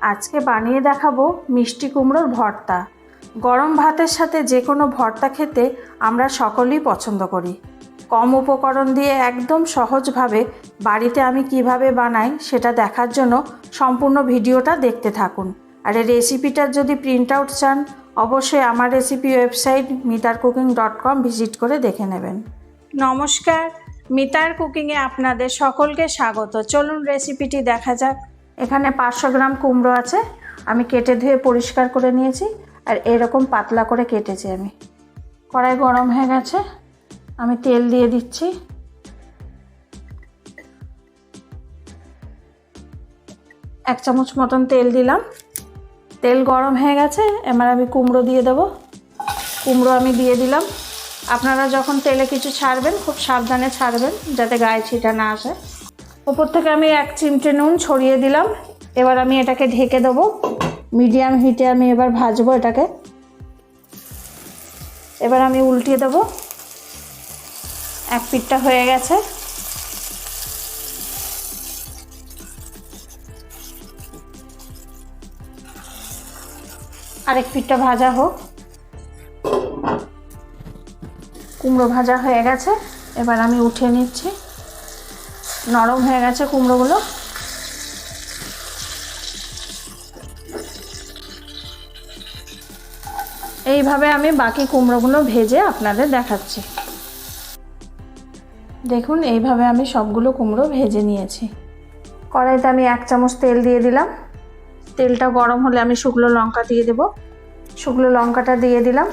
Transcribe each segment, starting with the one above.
আজকে বানিয়ে দেখাবো মিষ্টি কুমড়োর ভর্তা। গরম ভাতের সাথে যে কোনো ভর্তা খেতে আমরা সকলেই পছন্দ করি। কম উপকরণ দিয়ে একদম সহজভাবে বাড়িতে আমি কিভাবে বানাই সেটা দেখার জন্য সম্পূর্ণ ভিডিওটা দেখতে থাকুন। আর এই রেসিপিটার যদি প্রিন্ট আউট চান অবশ্যই আমার রেসিপি ওয়েবসাইট mitarcooking.com ভিজিট করে দেখে নেবেন। নমস্কার, মিতার কুকিংয়ে আপনাদের সকলকে স্বাগত। চলুন রেসিপিটি দেখা যাক। এখানে 500 গ্রাম কুমড়ো আছে, আমি কেটে ধুয়ে পরিষ্কার করে নিয়েছি আর এরকম পাতলা করে কেটেছি আমি। কড়াই গরম হয়ে গেছে, আমি তেল দিয়ে দিচ্ছি। এক চামচ মতন তেল দিলাম। তেল গরম হয়ে গেছে, এবার আমি কুমড়ো দিয়ে দেবো। কুমড়ো আমি দিয়ে দিলাম। আপনারা যখন তেলে কিছু ছাড়বেন খুব সাবধানে ছাড়বেন যাতে গায়ে ছিটা না আসে। উপর থেকে আমি 1 চিমটে নুন ছড়িয়ে দিলাম। এবার আমি এটাকে ঢেকে দেবো। মিডিয়াম হিটে আমি এবার ভাজবো এটাকে। এবার আমি উল্টিয়ে দেবো। এক পিঠটা হয়ে গেছে, আরেক পিঠটা ভাজা হোক। কুমড়ো ভাজা হয়ে গেছে, এবার আমি উঠিয়ে নিচ্ছি। নরম হয়ে গেছে কুমড়োগুলো। এইভাবে আমি বাকি কুমড়োগুলো ভেজে আপনাদের দেখাচ্ছি। দেখুন, এইভাবে আমি সবগুলো কুমড়ো ভেজে নিয়েছি। কড়াইতে আমি 1 চামচ তেল দিয়ে দিলাম। তেলটা গরম হলে আমি শুকনো লঙ্কা দিয়ে দেব। শুকনো লঙ্কাটা দিয়ে দিলাম।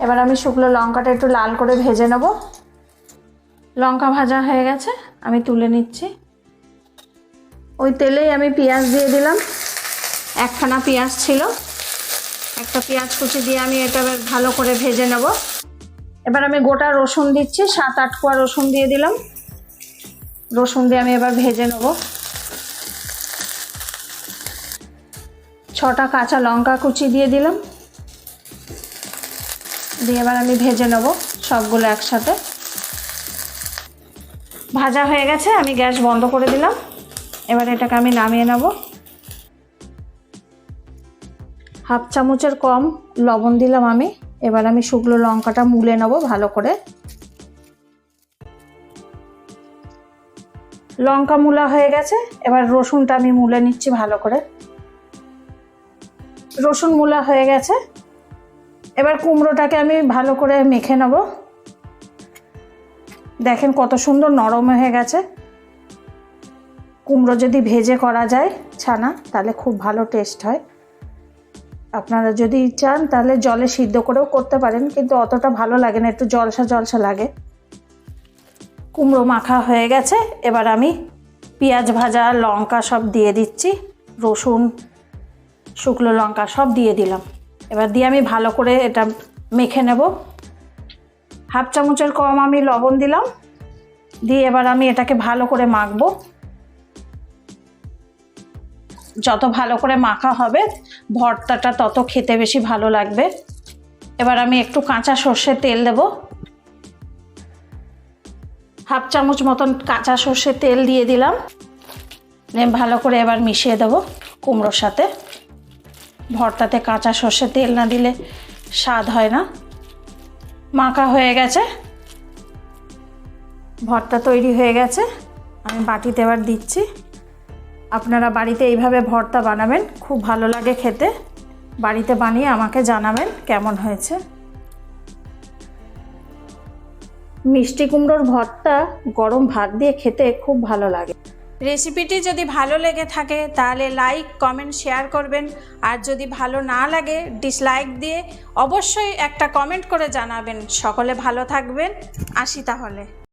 এবার আমি শুকনো লঙ্কাটা একটু লাল করে ভেজে নেব। লঙ্কা ভাজা হয়ে গেছে, আমি তুলে নিচ্ছি। ওই তেলেই আমি পেঁয়াজ দিয়ে দিলাম। একখানা পেঁয়াজ ছিল, একটা পেঁয়াজ কুচি দিয়ে আমি এটা ভালো করে ভেজে নেব। এবার আমি গোটা রসুন দিচ্ছি, 7-8 কোয়া রসুন দিয়ে দিলাম। রসুন দিয়ে আমি এবার ভেজে নেব। 6টা কাঁচা লঙ্কা কুচি দিয়ে দিলাম। দিয়ে এবার আমি ভেজে নেব সবগুলো একসাথে। ভাজা হয়ে গেছে, আমি গ্যাস বন্ধ করে দিলাম। এবার এটাকে আমি নামিয়ে নেব। 1/2 চামচের কম লবণ দিলাম আমি। এবার আমি শুকনো লঙ্কাটা মুলে নেব ভালো করে। লঙ্কা মুলা হয়ে গেছে, এবার রসুনটা আমি মুলে নিচ্ছি ভালো করে। রসুন মুলা হয়ে গেছে, এবার কুমড়োটাকে আমি ভালো করে মেখে নেব। দেখেন কত সুন্দর নরম হয়ে গেছে। কুমড়ো যদি ভেজে করা যায় ছানা তাহলে খুব ভালো টেস্ট হয়। আপনারা যদি চান তাহলে জলে সিদ্ধ করেও করতে পারেন, কিন্তু অতটা ভালো লাগে না, একটু জলসা জলসা লাগে। কুমড়ো মাখা হয়ে গেছে, এবার আমি পেঁয়াজ ভাজা লঙ্কা সব দিয়ে দিচ্ছি। রসুন, শুকনো লঙ্কা সব দিয়ে দিলাম। এবার দিয়ে আমি ভালো করে এটা মেখে নেব। 1/2 চামচের কম আমি লবণ দিলাম। দিয়ে এবার আমি এটাকে ভালো করে মাখবো। যত ভালো করে মাখা হবে ভর্তাটা তত খেতে বেশি ভালো লাগবে। এবার আমি একটু কাঁচা সর্ষের তেল দেব। 1/2 চামচ মতন কাঁচা সর্ষের তেল দিয়ে দিলাম। ভালো করে এবার মিশিয়ে দেব কুমড়োর সাথে। ভর্তাতে কাঁচা সর্ষের তেল না দিলে স্বাদ হয় না। মাখা হয়ে গেছে, ভর্তা তৈরি হয়ে গেছে। আমি বাটিতে এবার দিচ্ছি। আপনারা বাড়িতে এইভাবে ভর্তা বানাবেন, খুব ভালো লাগে খেতে। বাড়িতে বানিয়ে আমাকে জানাবেন কেমন হয়েছে। মিষ্টি কুমড়োর ভর্তা গরম ভাত দিয়ে খেতে খুব ভালো লাগে। রেসিপিটি যদি ভালো লেগে থাকে তাহলে লাইক, কমেন্ট, শেয়ার করবেন। আর যদি ভালো না লাগে ডিসলাইক দিয়ে অবশ্যই একটা কমেন্ট করে জানাবেন। সকলে ভালো থাকবেন। আসি তাহলে।